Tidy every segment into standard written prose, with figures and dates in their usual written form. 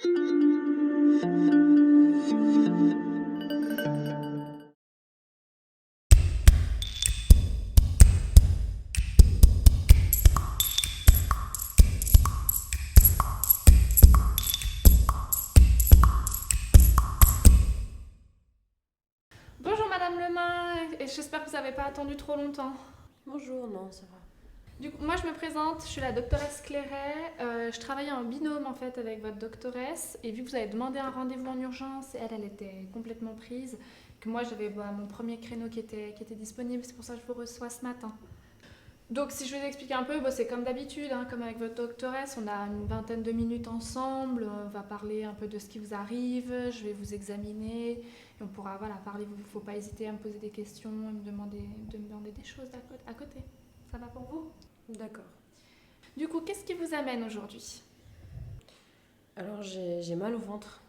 Bonjour Madame Lemain, et j'espère que vous n'avez pas attendu trop longtemps. Bonjour, non, ça va. Du coup, moi je me présente, je suis la doctoresse Clairet, je travaillais en binôme en fait avec votre doctoresse, et vu que vous avez demandé un rendez-vous en urgence, et elle était complètement prise, que moi j'avais mon premier créneau qui était disponible, c'est pour ça que je vous reçois ce matin. Donc si je vais vous expliquer un peu, c'est comme d'habitude, hein, comme avec votre doctoresse, on a une vingtaine de minutes ensemble, on va parler un peu de ce qui vous arrive, je vais vous examiner, et on pourra parler, il ne faut pas hésiter à me poser des questions, de me demander des choses à côté. Ça va pour vous? D'accord. Du coup, qu'est-ce qui vous amène aujourd'hui? Alors j'ai mal au ventre.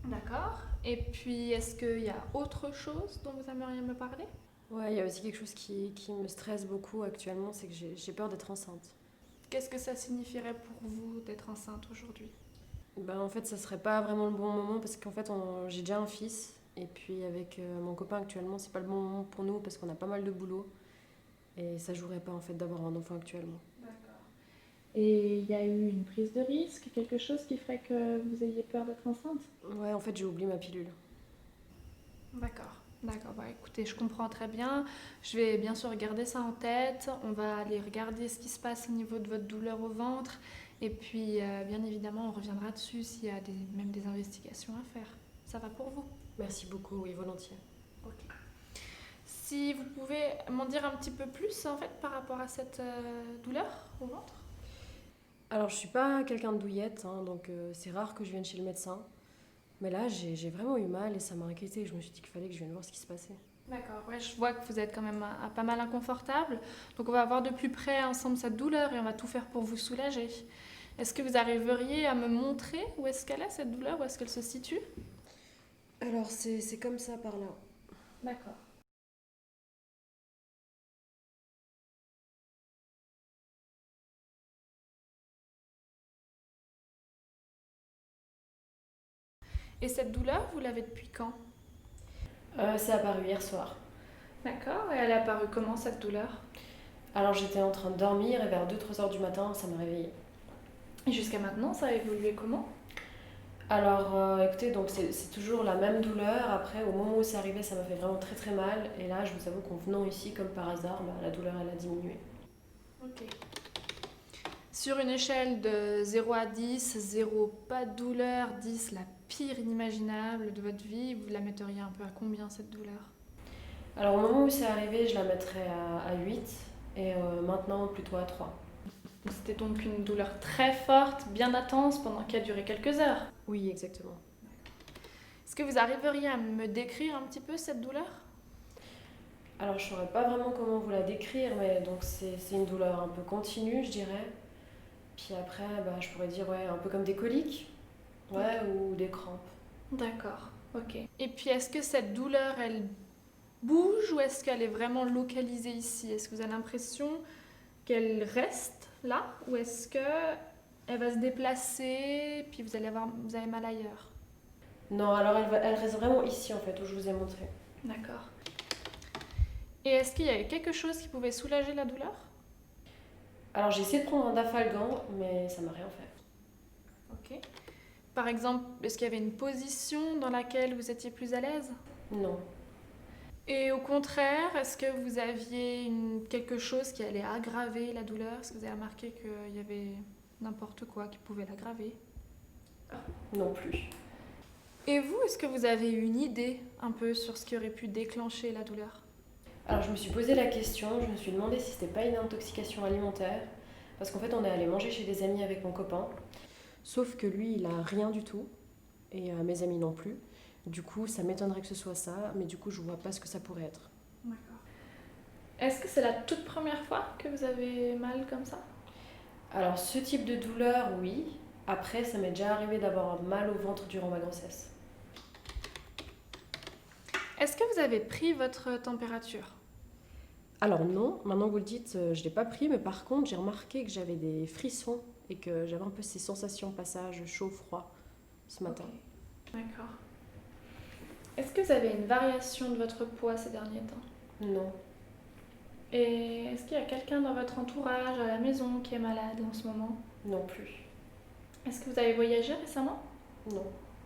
D'accord. Et puis, est-ce qu'il y a autre chose dont vous aimeriez me parler? Ouais, il y a aussi quelque chose qui me stresse beaucoup actuellement, c'est que j'ai peur d'être enceinte. Qu'est-ce que ça signifierait pour vous d'être enceinte aujourd'hui? Ben, en fait, ça serait pas vraiment le bon moment parce qu'en fait, j'ai déjà un fils. Et puis avec mon copain actuellement, c'est pas le bon moment pour nous parce qu'on a pas mal de boulot. Et ça jouerait pas en fait d'avoir un enfant actuellement. D'accord. Et il y a eu une prise de risque, quelque chose qui ferait que vous ayez peur d'être enceinte? Ouais, en fait, j'ai oublié ma pilule. D'accord. D'accord, écoutez, je comprends très bien. Je vais bien sûr garder ça en tête. On va aller regarder ce qui se passe au niveau de votre douleur au ventre. Et puis, bien évidemment, on reviendra dessus s'il y a même des investigations à faire. Ça va pour vous? Merci beaucoup, oui, volontiers. Ok. Si vous pouvez m'en dire un petit peu plus en fait par rapport à cette douleur au ventre? Alors, je suis pas quelqu'un de douillette, hein, donc c'est rare que je vienne chez le médecin. Mais là, j'ai vraiment eu mal et ça m'a inquiétée. Je me suis dit qu'il fallait que je vienne voir ce qui se passait. D'accord, ouais, je vois que vous êtes quand même pas mal inconfortable. Donc on va voir de plus près ensemble cette douleur et on va tout faire pour vous soulager. Est-ce que vous arriveriez à me montrer où est-ce qu'elle est cette douleur, où est-ce qu'elle se situe? Alors, c'est comme ça par là. D'accord. Et cette douleur, vous l'avez depuis quand? C'est apparu hier soir. D'accord, et elle est apparue comment cette douleur? Alors j'étais en train de dormir et vers 2-3 heures du matin, ça m'a réveillée. Et jusqu'à maintenant, ça a évolué comment? Alors écoutez, donc c'est toujours la même douleur. Après, au moment où c'est arrivé, ça m'a fait vraiment très très mal. Et là, je vous avoue qu'en venant ici, comme par hasard, la douleur elle a diminué. Ok. Sur une échelle de 0 à 10, 0 pas de douleur, 10 la pire inimaginable de votre vie, vous la metteriez un peu à combien cette douleur? Alors au moment où c'est arrivé, je la mettrais à 8 et maintenant plutôt à 3. C'était donc une douleur très forte, bien intense, pendant qui a duré quelques heures. Oui, exactement. Est-ce que vous arriveriez à me décrire un petit peu cette douleur? Alors je saurais pas vraiment comment vous la décrire, mais donc c'est une douleur un peu continue, je dirais. Puis après, bah, je pourrais dire ouais, un peu comme des coliques, ouais, Ok. ou des crampes. D'accord, ok. Et puis est-ce que cette douleur, elle bouge ou est-ce qu'elle est vraiment localisée ici? Est-ce que vous avez l'impression qu'elle reste là ou est-ce que elle va se déplacer puis vous avez mal ailleurs? Non, alors elle reste vraiment ici en fait, où je vous ai montré. D'accord. Et est-ce qu'il y avait quelque chose qui pouvait soulager la douleur? Alors j'ai essayé de prendre un dafalgan, mais ça m'a rien fait. Ok. Par exemple, est-ce qu'il y avait une position dans laquelle vous étiez plus à l'aise? Non. Et au contraire, est-ce que vous aviez quelque chose qui allait aggraver la douleur? Est-ce que vous avez remarqué qu'il y avait n'importe quoi qui pouvait l'aggraver? Non plus. Et vous, est-ce que vous avez une idée un peu sur ce qui aurait pu déclencher la douleur? Alors je me suis posé la question, je me suis demandé si c'était pas une intoxication alimentaire, parce qu'en fait on est allé manger chez des amis avec mon copain, sauf que lui il a rien du tout, et mes amis non plus. Du coup ça m'étonnerait que ce soit ça, mais du coup je vois pas ce que ça pourrait être. D'accord. Est-ce que c'est la toute première fois que vous avez mal comme ça? Alors ce type de douleur, oui. Après ça m'est déjà arrivé d'avoir mal au ventre durant ma grossesse. Est-ce que vous avez pris votre température? Alors non, maintenant que vous le dites, je l'ai pas pris, mais par contre j'ai remarqué que j'avais des frissons et que j'avais un peu ces sensations passage chaud-froid. ce matin. Ok. D'accord. Est-ce que vous avez une variation de votre poids ces derniers temps? Non, Et est-ce qu'il y a quelqu'un dans votre entourage, à la maison, qui est malade en ce moment? non plus. Est-ce que vous avez voyagé récemment? Non.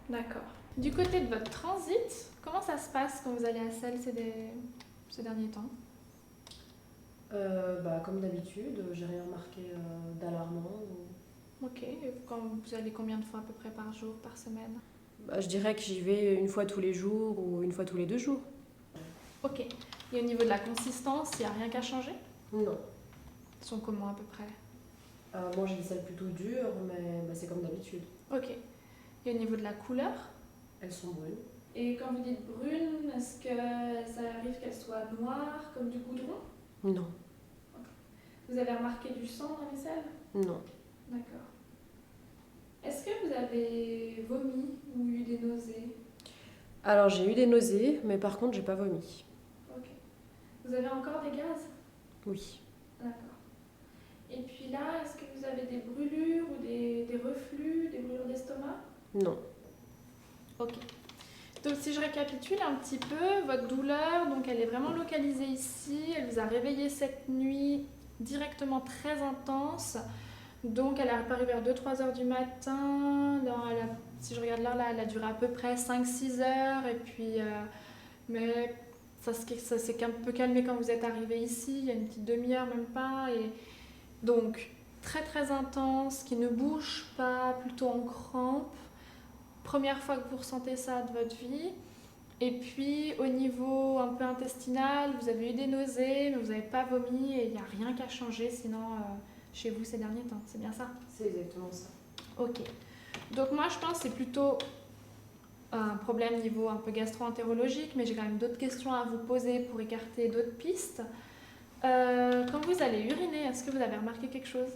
D'accord. Du côté de votre transit, comment ça se passe quand vous allez à Celle ces derniers temps? Comme d'habitude, j'ai rien remarqué d'alarmant. Ok. Et quand vous allez combien de fois à peu près par jour, par semaine? Je dirais que j'y vais une fois tous les jours ou une fois tous les 2 jours. Ok. Et au niveau de la consistance, il n'y a rien qu'à changer? Non. Ils sont comment à peu près? Moi j'ai des selles plutôt dures, mais c'est comme d'habitude. Ok. Et au niveau de la couleur? Elles sont brunes. Et quand vous dites brune, est-ce que ça arrive qu'elle soit noire, comme du goudron? Non. Vous avez remarqué du sang dans les selles? Non. D'accord. Est-ce que vous avez vomi ou eu des nausées? Alors j'ai eu des nausées, mais par contre j'ai pas vomi. Ok. Vous avez encore des gaz? Oui. D'accord. Et puis là, est-ce que vous avez des brûlures ou des reflux, des brûlures d'estomac? Non. Ok. Donc si je récapitule un petit peu, votre douleur, donc elle est vraiment localisée ici, elle vous a réveillé cette nuit directement très intense. Donc elle est apparue vers 2-3 heures du matin. Si je regarde là, elle a duré à peu près 5-6 heures. Et puis, mais ça s'est un peu calmé quand vous êtes arrivé ici, il y a une petite demi-heure, même pas. Et donc très très intense, qui ne bouge pas, plutôt en crampe. Première fois que vous ressentez ça de votre vie. Et puis au niveau un peu intestinal, vous avez eu des nausées, mais vous n'avez pas vomi et il n'y a rien qu'à changer sinon chez vous ces derniers temps. C'est bien ça? C'est exactement ça. Ok. Donc moi je pense que c'est plutôt un problème niveau un peu gastro-entérologique, mais j'ai quand même d'autres questions à vous poser pour écarter d'autres pistes. Quand vous allez uriner, est-ce que vous avez remarqué quelque chose?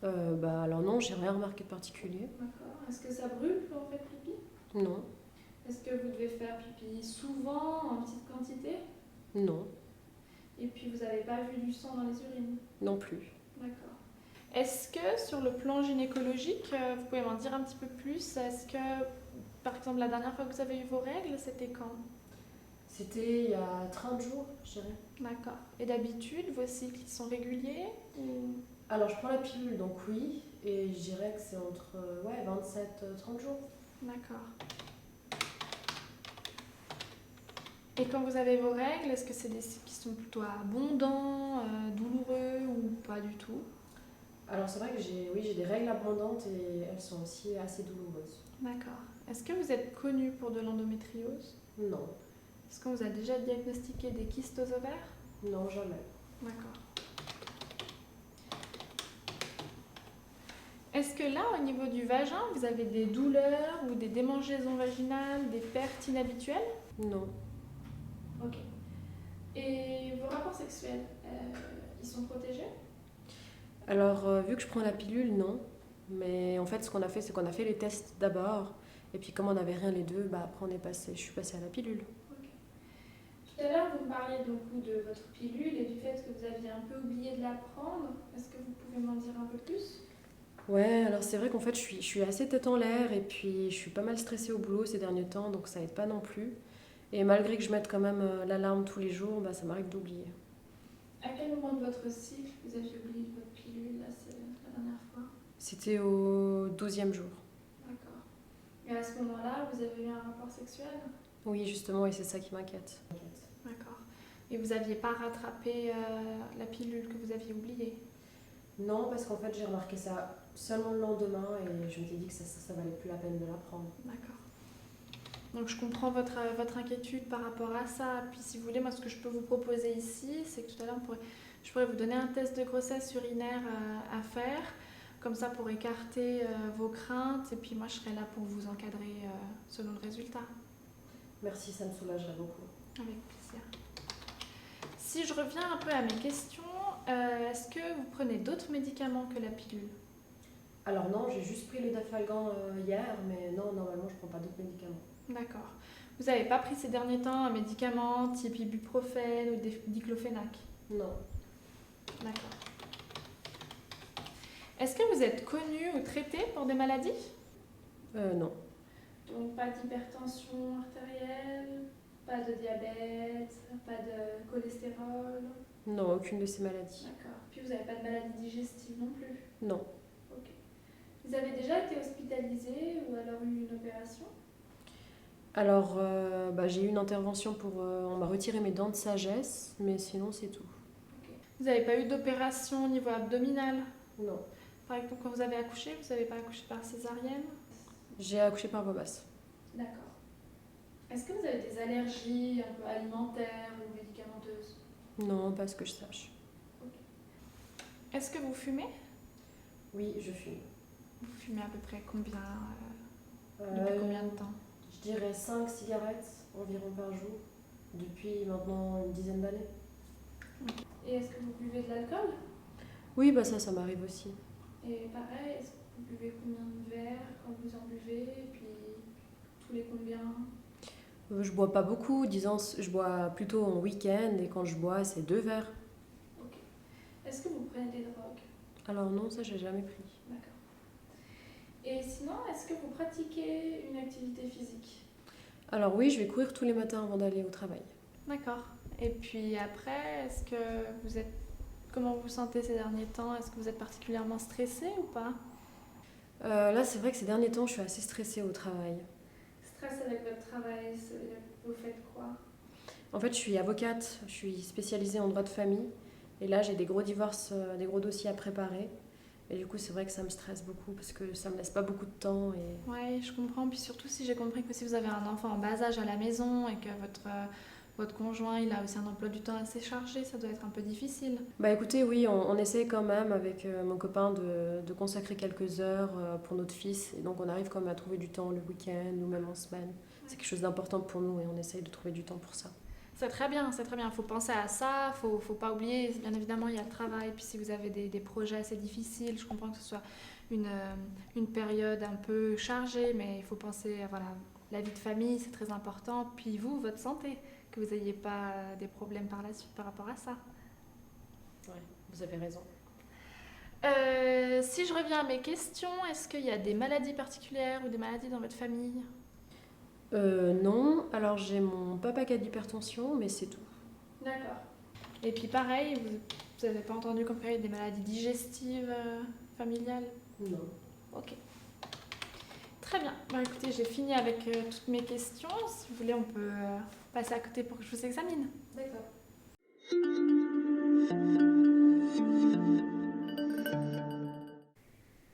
Alors non, j'ai rien remarqué de particulier. D'accord. Est-ce que ça brûle quand vous faites pipi? Non. Est-ce que vous devez faire pipi souvent, en petite quantité? Non. Et puis vous n'avez pas vu du sang dans les urines? Non plus. D'accord. Est-ce que sur le plan gynécologique, vous pouvez m'en dire un petit peu plus? Est-ce que, par exemple, la dernière fois que vous avez eu vos règles, c'était quand? C'était il y a 30 jours, je dirais. D'accord. Et d'habitude, vos cycles ils sont réguliers ou... Alors je prends la pilule, donc oui, et je dirais que c'est entre 27-30 jours. D'accord. Et quand vous avez vos règles, est-ce que c'est des cycles qui sont plutôt abondants, douloureux ou pas du tout? Alors c'est vrai que j'ai des règles abondantes et elles sont aussi assez douloureuses. D'accord. Est-ce que vous êtes connu pour de l'endométriose? Non. Est-ce qu'on vous a déjà diagnostiqué des kystes aux ovaires? Non, jamais. D'accord. Est-ce que là, au niveau du vagin, vous avez des douleurs ou des démangeaisons vaginales, des pertes inhabituelles? Non. Ok. Et vos rapports sexuels, ils sont protégés? Alors vu que je prends la pilule, non. Mais en fait ce qu'on a fait, c'est qu'on a fait les tests d'abord. Et puis comme on n'avait rien les deux, après je suis passée à la pilule. Ok. Tout à l'heure, vous me parliez donc de votre pilule et du fait que vous aviez un peu oublié de la prendre. Est-ce que vous pouvez m'en dire un peu plus? Ouais, alors c'est vrai qu'en fait je suis assez tête en l'air et puis je suis pas mal stressée au boulot ces derniers temps, donc ça aide pas non plus. Et malgré que je mette quand même l'alarme tous les jours, ça m'arrive d'oublier. À quel moment de votre cycle vous aviez oublié votre pilule, là, c'est la dernière fois? C'était au 12e jour. D'accord. Et à ce moment-là, vous avez eu un rapport sexuel? Oui, justement, et c'est ça qui m'inquiète. D'accord. Et vous n'aviez pas rattrapé la pilule que vous aviez oubliée? Non, parce qu'en fait j'ai remarqué ça seulement le lendemain et je m'étais dit que ça valait plus la peine de la prendre. D'accord. Donc je comprends votre inquiétude par rapport à ça. Puis si vous voulez, moi ce que je peux vous proposer ici, c'est que tout à l'heure je pourrais vous donner un test de grossesse urinaire à faire, comme ça pour écarter vos craintes. Et puis moi je serai là pour vous encadrer selon le résultat. Merci, ça me soulagerait beaucoup. Avec plaisir. Si je reviens un peu à mes questions, est-ce que vous prenez d'autres médicaments que la pilule? Alors non, j'ai juste pris le Dafalgan hier, mais non, normalement je prends pas d'autres médicaments. D'accord. Vous n'avez pas pris ces derniers temps un médicament type ibuprofène ou diclofénac? Non. D'accord. Est-ce que vous êtes connu ou traité pour des maladies? Non. Donc pas d'hypertension artérielle, pas de diabète, pas de cholestérol. Non, aucune de ces maladies. D'accord. Puis vous n'avez pas de maladie digestive non plus. Non. Ok. Vous avez déjà été hospitalisé ou alors eu une opération? Alors, j'ai eu une intervention on m'a retiré mes dents de sagesse, mais sinon c'est tout. Ok. Vous n'avez pas eu d'opération au niveau abdominal? Non. Par exemple, quand vous avez accouché, vous n'avez pas accouché par césarienne? J'ai accouché par voie basse. D'accord. Est-ce que vous avez des allergies un peu alimentaires ou médicamenteuses? Non, pas ce que je sache. Est-ce que vous fumez? Oui, je fume. Vous fumez à peu près combien depuis combien de temps? Je dirais 5 cigarettes environ par jour, depuis maintenant une dizaine d'années. Et est-ce que vous buvez de l'alcool? Oui, ça m'arrive aussi. Et pareil, est-ce que vous buvez combien de verres quand vous en buvez? Et puis tous les combien? Je bois pas beaucoup, disons, je bois plutôt en week-end et quand je bois, c'est 2 verres. Ok. Est-ce que vous prenez des drogues? Alors non, ça j'ai jamais pris. D'accord. Et sinon, est-ce que vous pratiquez une activité physique? Alors oui, je vais courir tous les matins avant d'aller au travail. D'accord. Et puis après, est-ce que vous êtes... Comment vous vous sentez ces derniers temps? Est-ce que vous êtes particulièrement stressé ou pas? Là, c'est vrai que ces derniers temps, je suis assez stressée au travail. Stress avec votre travail, vous faites quoi? En fait, je suis avocate, je suis spécialisée en droit de famille. Et là, j'ai des gros divorces, des gros dossiers à préparer. Et du coup, c'est vrai que ça me stresse beaucoup parce que ça me laisse pas beaucoup de temps. Et... Ouais, je comprends. Puis surtout, si j'ai compris que si vous avez un enfant en bas âge à la maison et que votre conjoint, il a aussi un emploi du temps assez chargé, ça doit être un peu difficile. Bah écoutez, oui, on essaie quand même avec mon copain de consacrer quelques heures pour notre fils. Et donc, on arrive quand même à trouver du temps le week-end ou même en semaine. C'est quelque chose d'important pour nous et on essaye de trouver du temps pour ça. C'est très bien, c'est très bien. Il faut penser à ça, faut pas oublier. Bien évidemment, il y a le travail. Puis si vous avez des projets assez difficiles, je comprends que ce soit une période un peu chargée, mais il faut penser à voilà, la vie de famille, c'est très important. Puis vous, votre santé, que vous n'ayez pas des problèmes par la suite par rapport à ça. Ouais, vous avez raison. Si je reviens à mes questions, est-ce qu'il y a des maladies particulières ou des maladies dans votre famille? Non, alors j'ai mon papa qui a de l'hypertension, mais c'est tout. D'accord. Et puis pareil, vous n'avez pas entendu comme il y a des maladies digestives familiales? Non. Ok. Très bien. Bon, écoutez, j'ai fini avec toutes mes questions. Si vous voulez, on peut passer à côté pour que je vous examine. D'accord.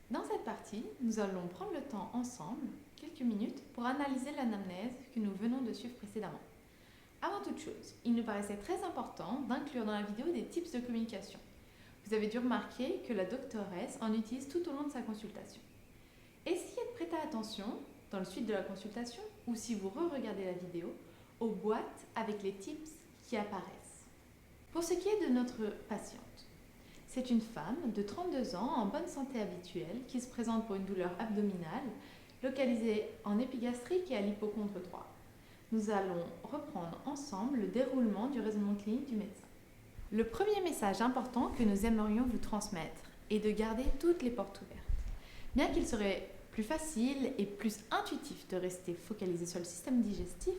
Dans cette partie, nous allons prendre le temps ensemble, quelques minutes, pour analyser l'anamnèse que nous venons de suivre précédemment. Avant toute chose, il nous paraissait très important d'inclure dans la vidéo des tips de communication. Vous avez dû remarquer que la doctoresse en utilise tout au long de sa consultation. Essayez de prêter attention, dans le suite de la consultation, ou si vous re-regardez la vidéo, aux boîtes avec les tips qui apparaissent. Pour ce qui est de notre patiente, c'est une femme de 32 ans en bonne santé habituelle qui se présente pour une douleur abdominale localisée en épigastrique et à l'hypocondre droit. Nous allons reprendre ensemble le déroulement du raisonnement clinique du médecin. Le premier message important que nous aimerions vous transmettre est de garder toutes les portes ouvertes. Bien qu'il serait plus facile et plus intuitif de rester focalisé sur le système digestif,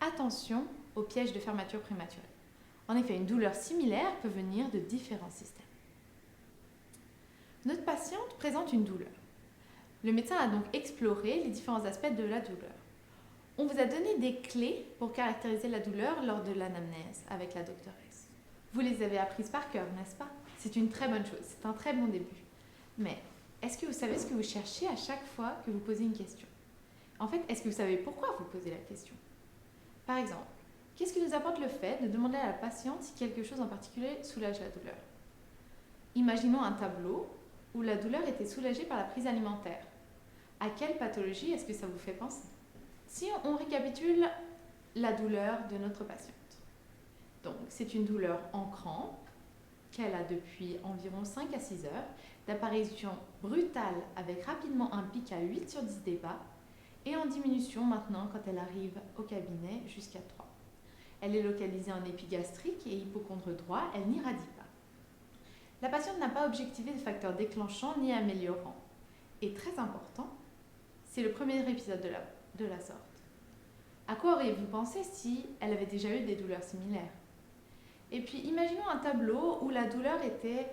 attention aux pièges de fermeture prématurée. En effet, une douleur similaire peut venir de différents systèmes. Notre patiente présente une douleur. Le médecin a donc exploré les différents aspects de la douleur. On vous a donné des clés pour caractériser la douleur lors de l'anamnèse avec la doctoresse. Vous les avez apprises par cœur, n'est-ce pas? C'est une très bonne chose, c'est un très bon début. Mais est-ce que vous savez ce que vous cherchez à chaque fois que vous posez une question? En fait, est-ce que vous savez pourquoi vous posez la question? Par exemple, qu'est-ce qui nous apporte le fait de demander à la patiente si quelque chose en particulier soulage la douleur? Imaginons un tableau où la douleur était soulagée par la prise alimentaire. À quelle pathologie est-ce que ça vous fait penser? Si on récapitule la douleur de notre patiente. Donc, c'est une douleur en crampe qu'elle a depuis environ 5 à 6 heures, d'apparition brutale avec rapidement un pic à 8 sur 10 débats et en diminution maintenant quand elle arrive au cabinet jusqu'à 3. Elle est localisée en épigastrique et hypocondre droit, elle n'irradie pas. La patiente n'a pas objectivé de facteurs déclenchants ni améliorants. Et très important, c'est le premier épisode de la sorte. À quoi auriez-vous pensé si elle avait déjà eu des douleurs similaires? Et puis imaginons un tableau où la douleur était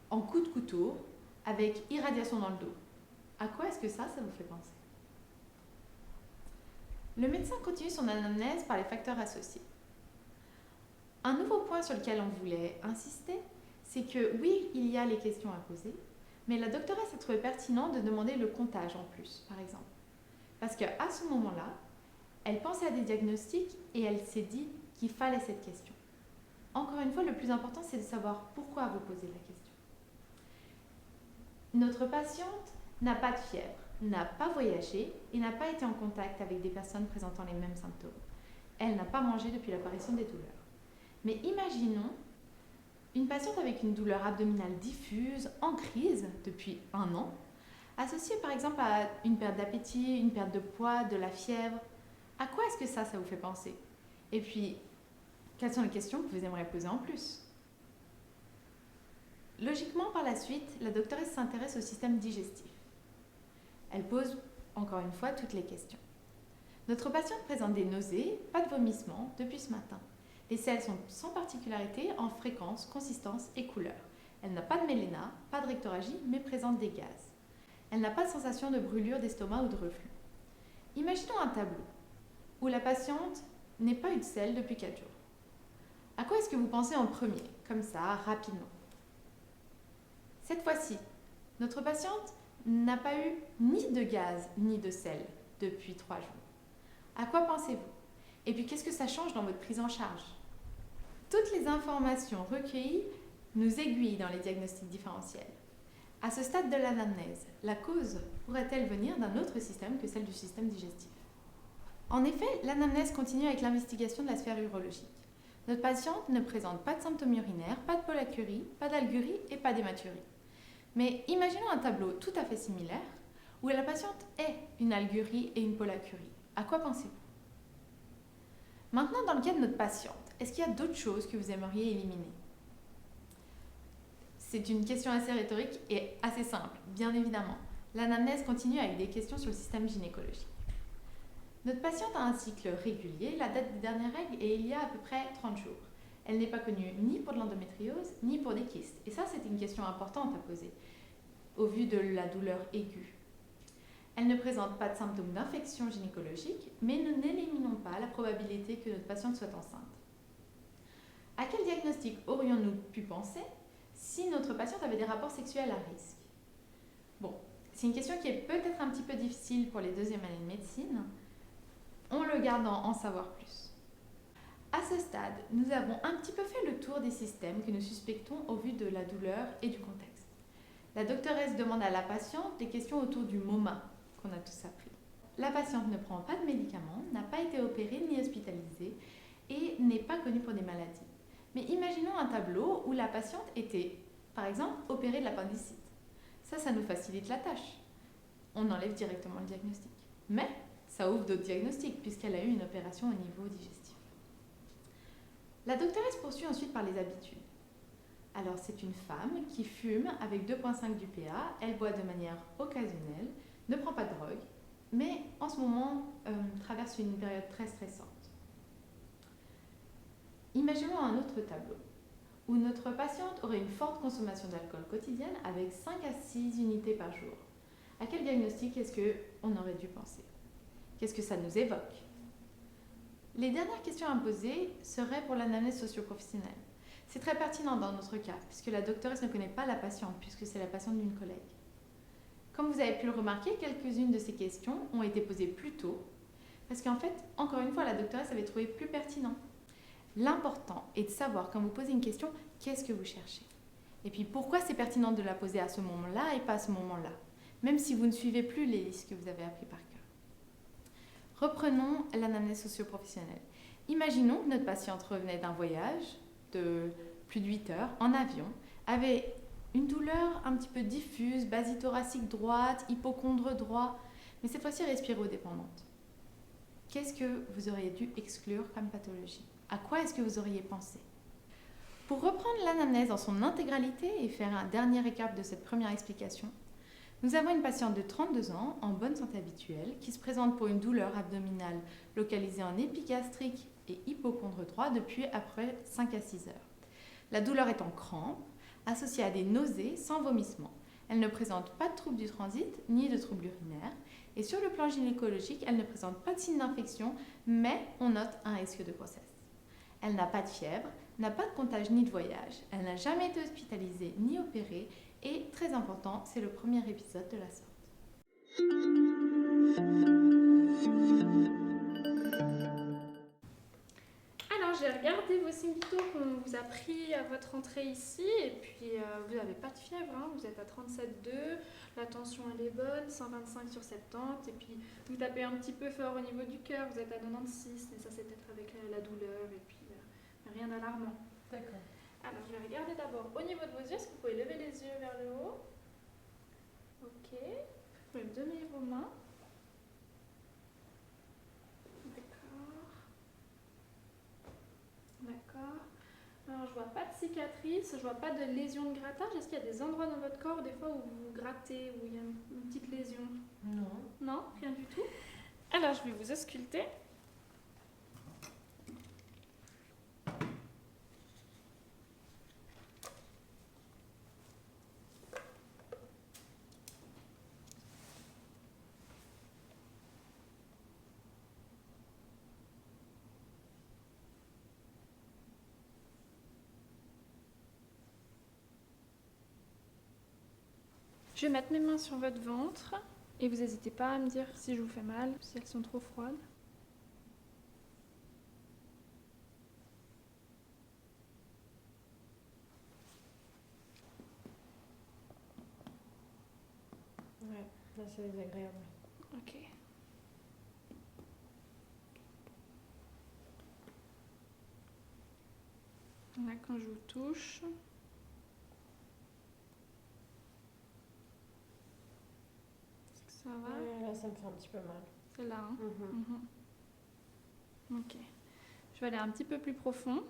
en coup de couteau avec irradiation dans le dos. À quoi est-ce que ça vous fait penser? Le médecin continue son anamnèse par les facteurs associés. Un nouveau point sur lequel on voulait insister, c'est que oui, il y a les questions à poser, mais la doctoresse a trouvé pertinent de demander le comptage en plus, par exemple. Parce qu'à ce moment-là, elle pensait à des diagnostics et elle s'est dit qu'il fallait cette question. Encore une fois, le plus important, c'est de savoir pourquoi vous posez la question. Notre patiente n'a pas de fièvre, n'a pas voyagé et n'a pas été en contact avec des personnes présentant les mêmes symptômes. Elle n'a pas mangé depuis l'apparition des douleurs. Mais imaginons une patiente avec une douleur abdominale diffuse, en crise depuis 1 an, associée par exemple à une perte d'appétit, une perte de poids, de la fièvre. À quoi est-ce que ça vous fait penser? Et puis, quelles sont les questions que vous aimeriez poser en plus? Logiquement, par la suite, la doctoresse s'intéresse au système digestif. Elle pose, encore une fois, toutes les questions. Notre patiente présente des nausées, pas de vomissements depuis ce matin. Les selles sont sans particularité en fréquence, consistance et couleur. Elle n'a pas de méléna, pas de rectorragie, mais présente des gaz. Elle n'a pas de sensation de brûlure d'estomac ou de reflux. Imaginons un tableau où la patiente n'ait pas eu de selles depuis 4 jours. À quoi est-ce que vous pensez en premier, comme ça, rapidement? Cette fois-ci, notre patiente n'a pas eu ni de gaz ni de sel depuis 3 jours. À quoi pensez-vous? Et puis, qu'est-ce que ça change dans votre prise en charge? Toutes les informations recueillies nous aiguillent dans les diagnostics différentiels. À ce stade de l'anamnèse, la cause pourrait-elle venir d'un autre système que celle du système digestif? En effet, l'anamnèse continue avec l'investigation de la sphère urologique. Notre patiente ne présente pas de symptômes urinaires, pas de pollacurie, pas d'algurie et pas d'hématurie. Mais imaginons un tableau tout à fait similaire où la patiente ait une algurie et une pollacurie. À quoi pensez-vous? Maintenant, dans le cas de notre patiente, est-ce qu'il y a d'autres choses que vous aimeriez éliminer? C'est une question assez rhétorique et assez simple, bien évidemment. L'anamnèse continue avec des questions sur le système gynécologique. Notre patiente a un cycle régulier, la date des dernières règles est il y a à peu près 30 jours. Elle n'est pas connue ni pour de l'endométriose, ni pour des kystes. Et ça, c'est une question importante à poser, au vu de la douleur aiguë. Elle ne présente pas de symptômes d'infection gynécologique, mais nous n'éliminons pas la probabilité que notre patiente soit enceinte. À quel diagnostic aurions-nous pu penser si notre patiente avait des rapports sexuels à risque? Bon, c'est une question qui est peut-être un petit peu difficile pour les 2e années de médecine. On le garde en savoir plus. À ce stade, nous avons un petit peu fait le tour des systèmes que nous suspectons au vu de la douleur et du contexte. La doctoresse demande à la patiente des questions autour du MoMA qu'on a tous appris. La patiente ne prend pas de médicaments, n'a pas été opérée ni hospitalisée et n'est pas connue pour des maladies. Mais imaginons un tableau où la patiente était, par exemple, opérée de l'appendicite. Ça nous facilite la tâche. On enlève directement le diagnostic. Mais ça ouvre d'autres diagnostics puisqu'elle a eu une opération au niveau digestif. La doctoresse poursuit ensuite par les habitudes. Alors, c'est une femme qui fume avec 2,5 d'UPA, elle boit de manière occasionnelle, ne prend pas de drogue, mais en ce moment traverse une période très stressante. Imaginons un autre tableau où notre patiente aurait une forte consommation d'alcool quotidienne avec 5 à 6 unités par jour. À quel diagnostic est-ce qu'on aurait dû penser? Qu'est-ce que ça nous évoque? Les dernières questions à poser seraient pour l'anamnèse socio-professionnelle. C'est très pertinent dans notre cas, puisque la doctoresse ne connaît pas la patiente, puisque c'est la patiente d'une collègue. Comme vous avez pu le remarquer, quelques-unes de ces questions ont été posées plus tôt, parce qu'en fait, encore une fois, la doctoresse avait trouvé plus pertinent. L'important est de savoir, quand vous posez une question, qu'est-ce que vous cherchez? Et puis, pourquoi c'est pertinent de la poser à ce moment-là et pas à ce moment-là, même si vous ne suivez plus les listes que vous avez appris par cœur. Reprenons l'anamnèse socio-professionnelle. Imaginons que notre patiente revenait d'un voyage de plus de 8 heures en avion, avait une douleur un petit peu diffuse, basithoracique droite, hypochondre droit, mais cette fois-ci respirodépendante. Qu'est-ce que vous auriez dû exclure comme pathologie? À quoi est-ce que vous auriez pensé? Pour reprendre l'anamnèse dans son intégralité et faire un dernier récap de cette première explication, Nous avons une patiente de 32 ans, en bonne santé habituelle, qui se présente pour une douleur abdominale localisée en épigastrique et hypocondre 3 depuis après 5 à 6 heures. La douleur est en crampes, associée à des nausées sans vomissement. Elle ne présente pas de troubles du transit ni de troubles urinaires. Et sur le plan gynécologique, elle ne présente pas de signe d'infection, mais on note un risque de grossesse. Elle n'a pas de fièvre, n'a pas de contagion ni de voyage. Elle n'a jamais été hospitalisée ni opérée. Et très important, c'est le premier épisode de la sorte. Alors, j'ai regardé vos signes vitaux qu'on vous a pris à votre entrée ici, et puis vous n'avez pas de fièvre, hein, vous êtes à 37,2, la tension elle est bonne, 125 sur 70, et puis vous tapez un petit peu fort au niveau du cœur, vous êtes à 96, mais ça c'est peut-être avec la douleur, et puis rien d'alarmant. D'accord. Alors, je vais regarder d'abord au niveau de vos yeux, est-ce que vous pouvez lever les yeux vers le haut? Ok, vous pouvez me donner vos mains. D'accord. Alors, je vois pas de cicatrice, je vois pas de lésion de grattage. Est-ce qu'il y a des endroits dans votre corps, des fois, où vous grattez, où il y a une petite lésion? Non. Non, rien du tout. Alors, je vais vous ausculter. Je vais mettre mes mains sur votre ventre et vous n'hésitez pas à me dire si je vous fais mal, si elles sont trop froides. Ouais, là c'est désagréable. Ok. Là, quand je vous touche. Ça va? Ouais, là ça me fait un petit peu mal. C'est là, hein? Mhm. Ok. Je vais aller un petit peu plus profond.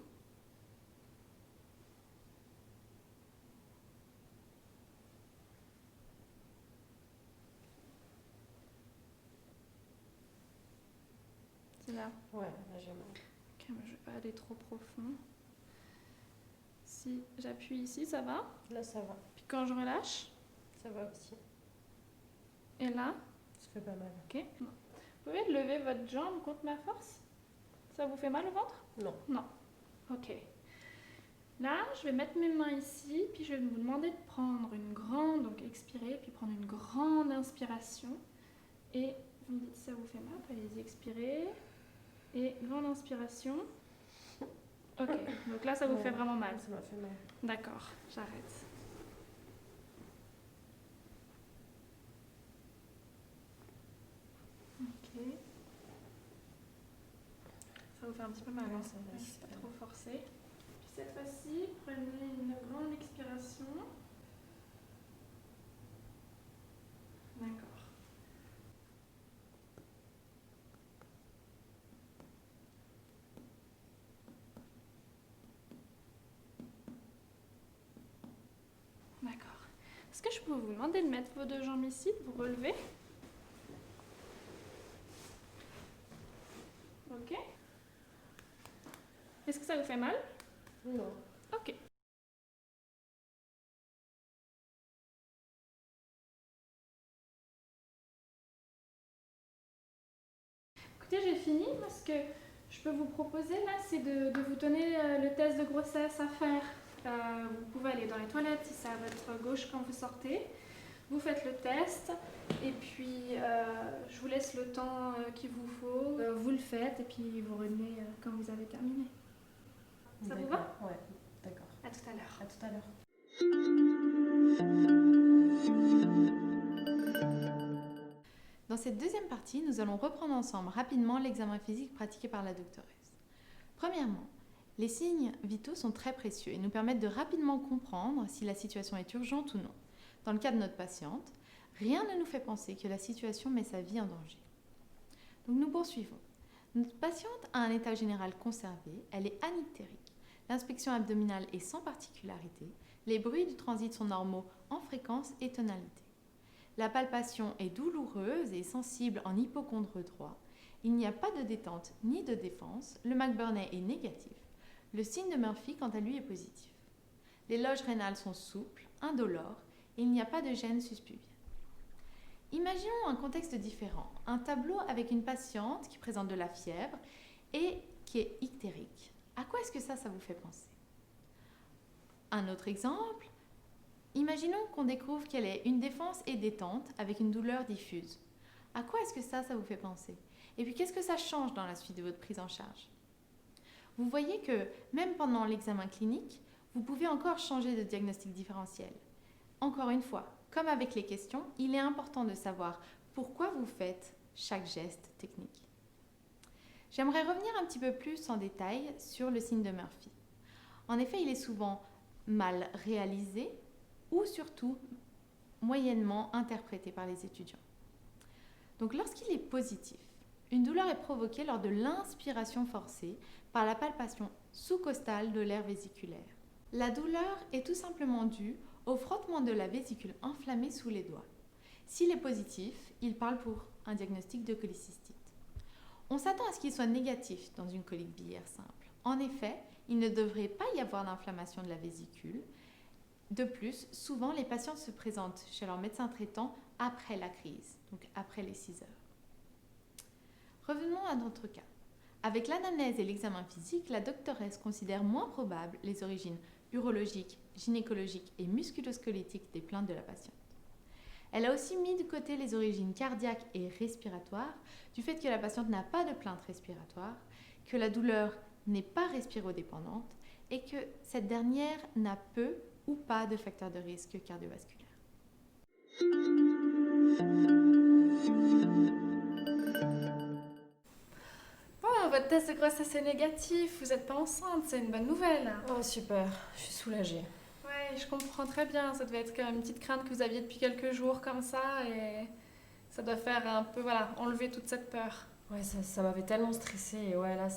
C'est là. Ouais, là j'ai mal. Ok, mais je vais pas aller trop profond. Si j'appuie ici, ça va? Là ça va. Puis quand je relâche, Ça va aussi. et là, Ça fait pas mal. ok. Vous pouvez lever votre jambe contre ma force? Ça vous fait mal au ventre? Non. Non. Ok. Là, je vais mettre mes mains ici, puis je vais vous demander de prendre une grande, donc expirer, puis prendre une grande inspiration. Et vous me dites si ça vous fait mal, allez-y, expirez. Et grande inspiration. Ok, donc là, ça vous fait vraiment mal. Ça m'a fait mal. D'accord, j'arrête. Ok. Ça vous fait un petit peu mal, hein? Ça va, C'est pas trop forcé. Puis cette fois-ci, prenez une grande expiration. D'accord. D'accord. Est-ce que je peux vous demander de mettre vos deux jambes ici, de vous relever? Ok. Est-ce que ça vous fait mal? Non. Ok. Écoutez, j'ai fini. Ce que je peux vous proposer là, c'est de vous donner le test de grossesse à faire. Vous pouvez aller dans les toilettes si c'est à votre gauche quand vous sortez. Vous faites le test et puis je vous laisse le temps qu'il vous faut. Vous le faites et puis vous revenez quand vous avez terminé. Ça vous va? Ouais, d'accord. À tout à l'heure. À tout à l'heure. Dans cette deuxième partie, nous allons reprendre ensemble rapidement l'examen physique pratiqué par la doctoresse. Premièrement, les signes vitaux sont très précieux et nous permettent de rapidement comprendre si la situation est urgente ou non. Dans le cas de notre patiente, rien ne nous fait penser que la situation met sa vie en danger. Donc nous poursuivons. Notre patiente a un état général conservé, elle est anictérique. L'inspection abdominale est sans particularité. Les bruits du transit sont normaux en fréquence et tonalité. La palpation est douloureuse et sensible en hypocondre droit. Il n'y a pas de détente ni de défense. Le McBurney est négatif. Le signe de Murphy, quant à lui, est positif. Les loges rénales sont souples, indolores, et il n'y a pas de gêne suspubienne. Imaginons un contexte différent. Un tableau avec une patiente qui présente de la fièvre et qui est ictérique. À quoi est-ce que ça vous fait penser? Un autre exemple. Imaginons qu'on découvre qu'elle est une défense et détente avec une douleur diffuse. À quoi est-ce que ça vous fait penser? Et puis qu'est-ce que ça change dans la suite de votre prise en charge? Vous voyez que même pendant l'examen clinique, vous pouvez encore changer de diagnostic différentiel. Encore une fois, comme avec les questions, il est important de savoir pourquoi vous faites chaque geste technique. J'aimerais revenir un petit peu plus en détail sur le signe de Murphy. En effet, il est souvent mal réalisé ou surtout moyennement interprété par les étudiants. Donc lorsqu'il est positif, une douleur est provoquée lors de l'inspiration forcée par la palpation sous-costale de l'aire vésiculaire. La douleur est tout simplement due au frottement de la vésicule inflammée sous les doigts. S'il est positif, il parle pour un diagnostic de cholécystite. On s'attend à ce qu'il soit négatif dans une colique biliaire simple. En effet, il ne devrait pas y avoir d'inflammation de la vésicule. De plus, souvent, les patients se présentent chez leur médecin traitant après la crise, donc après les 6 heures. Revenons à notre cas. Avec l'anamnèse et l'examen physique, la doctoresse considère moins probables les origines urologiques, gynécologiques et musculosquelettiques des plaintes de la patiente. Elle a aussi mis de côté les origines cardiaques et respiratoires du fait que la patiente n'a pas de plainte respiratoire, que la douleur n'est pas respirodépendante et que cette dernière n'a peu ou pas de facteurs de risque cardiovasculaire. Oh, votre test de grossesse est négatif, vous n'êtes pas enceinte, c'est une bonne nouvelle. Oh super, je suis soulagée. Ouais, je comprends très bien, ça devait être quand même une petite crainte que vous aviez depuis quelques jours comme ça et ça doit faire un peu, enlever toute cette peur. Ouais, ça m'avait tellement stressée et ouais là,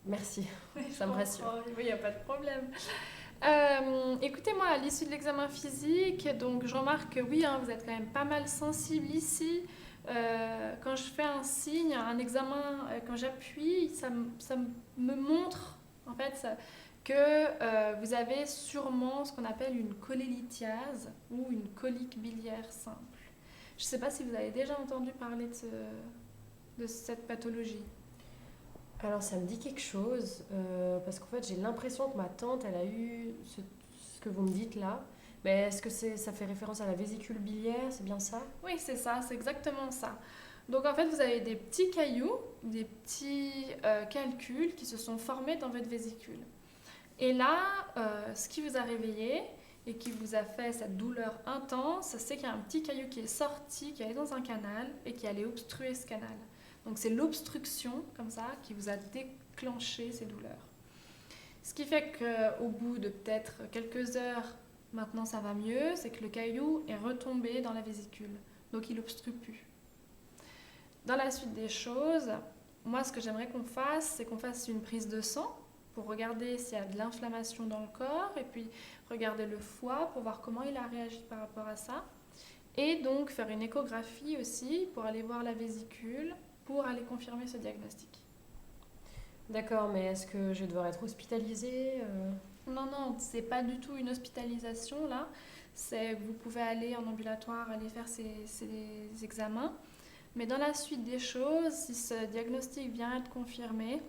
merci, Oui, ça me rassure. Oui, il n'y a pas de problème. Écoutez, moi, à l'issue de l'examen physique, donc je remarque que oui, vous êtes quand même pas mal sensible ici. Quand je fais un signe, un examen, quand j'appuie, ça me montre en fait que vous avez sûrement ce qu'on appelle une cholélithiase ou une colique biliaire simple. Je ne sais pas si vous avez déjà entendu parler de cette pathologie. Alors ça me dit quelque chose, parce qu'en fait j'ai l'impression que ma tante, elle a eu ce que vous me dites là. Mais est-ce que ça fait référence à la vésicule biliaire, c'est bien ça? Oui, c'est ça, c'est exactement ça. Donc en fait, vous avez des petits cailloux, des petits calculs qui se sont formés dans votre vésicule. Et là, ce qui vous a réveillé et qui vous a fait cette douleur intense, c'est qu'il y a un petit caillou qui est sorti, qui allait dans un canal et qui allait obstruer ce canal. Donc c'est l'obstruction, comme ça, qui vous a déclenché ces douleurs. Ce qui fait qu'au bout de peut-être quelques heures, maintenant ça va mieux, c'est que le caillou est retombé dans la vésicule. Donc il n'obstrue plus. Dans la suite des choses, moi ce que j'aimerais qu'on fasse, c'est qu'on fasse une prise de sang pour regarder s'il y a de l'inflammation dans le corps et puis regarder le foie pour voir comment il a réagi par rapport à ça. Et donc faire une échographie aussi pour aller voir la vésicule, pour aller confirmer ce diagnostic. D'accord, mais est-ce que je vais devoir être hospitalisée Non, c'est pas du tout une hospitalisation là. C'est vous pouvez aller en ambulatoire, aller faire ces examens. Mais dans la suite des choses, si ce diagnostic vient être confirmé,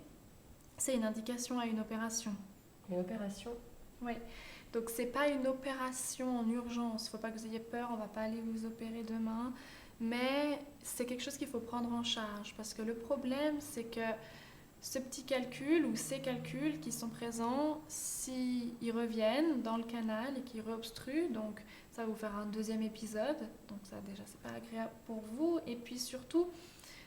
c'est une indication à une opération. Une opération? Oui. Donc c'est pas une opération en urgence. Faut pas que vous ayez peur. On va pas aller vous opérer demain. Mais c'est quelque chose qu'il faut prendre en charge parce que le problème, c'est que ce petit calcul ou ces calculs qui sont présents, s'ils reviennent dans le canal et qu'ils reobstruent, donc ça va vous faire un deuxième épisode, donc ça déjà c'est pas agréable pour vous, et puis surtout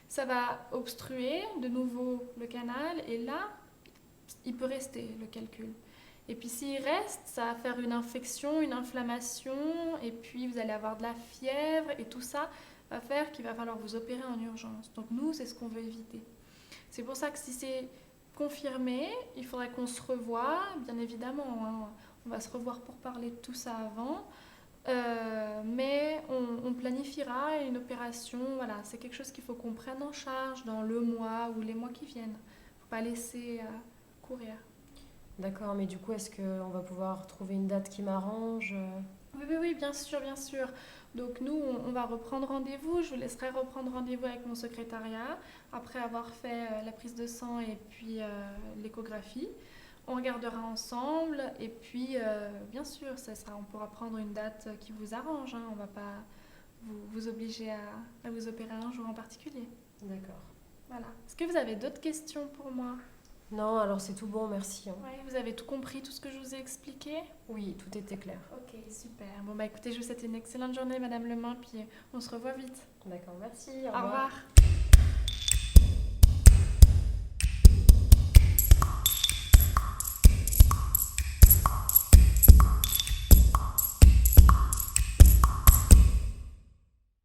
ça va obstruer de nouveau le canal et là il peut rester le calcul. Et puis s'il reste, ça va faire une infection, une inflammation, et puis vous allez avoir de la fièvre et tout ça va faire qu'il va falloir vous opérer en urgence. Donc nous, c'est ce qu'on veut éviter. C'est pour ça que si c'est confirmé, il faudrait qu'on se revoie, bien évidemment. On va se revoir pour parler de tout ça avant. Mais on planifiera une opération, voilà, c'est quelque chose qu'il faut qu'on prenne en charge dans le mois ou les mois qui viennent. Faut pas laisser courir. D'accord, mais du coup, est-ce qu'on va pouvoir trouver une date qui m'arrange? Oui, bien sûr, bien sûr. Donc nous, on va reprendre rendez-vous. Je vous laisserai reprendre rendez-vous avec mon secrétariat après avoir fait la prise de sang et puis l'échographie. On regardera ensemble et puis, bien sûr, on pourra prendre une date qui vous arrange. Hein. On ne va pas vous obliger à vous opérer un jour en particulier. D'accord. Voilà. Est-ce que vous avez d'autres questions pour moi? Non, alors c'est tout bon, merci. Oui, vous avez tout compris, tout ce que je vous ai expliqué? Oui, tout était clair. Ok, super. Bon, bah écoutez, je vous souhaite une excellente journée, Madame Lemain, puis on se revoit vite. D'accord, merci. Au revoir.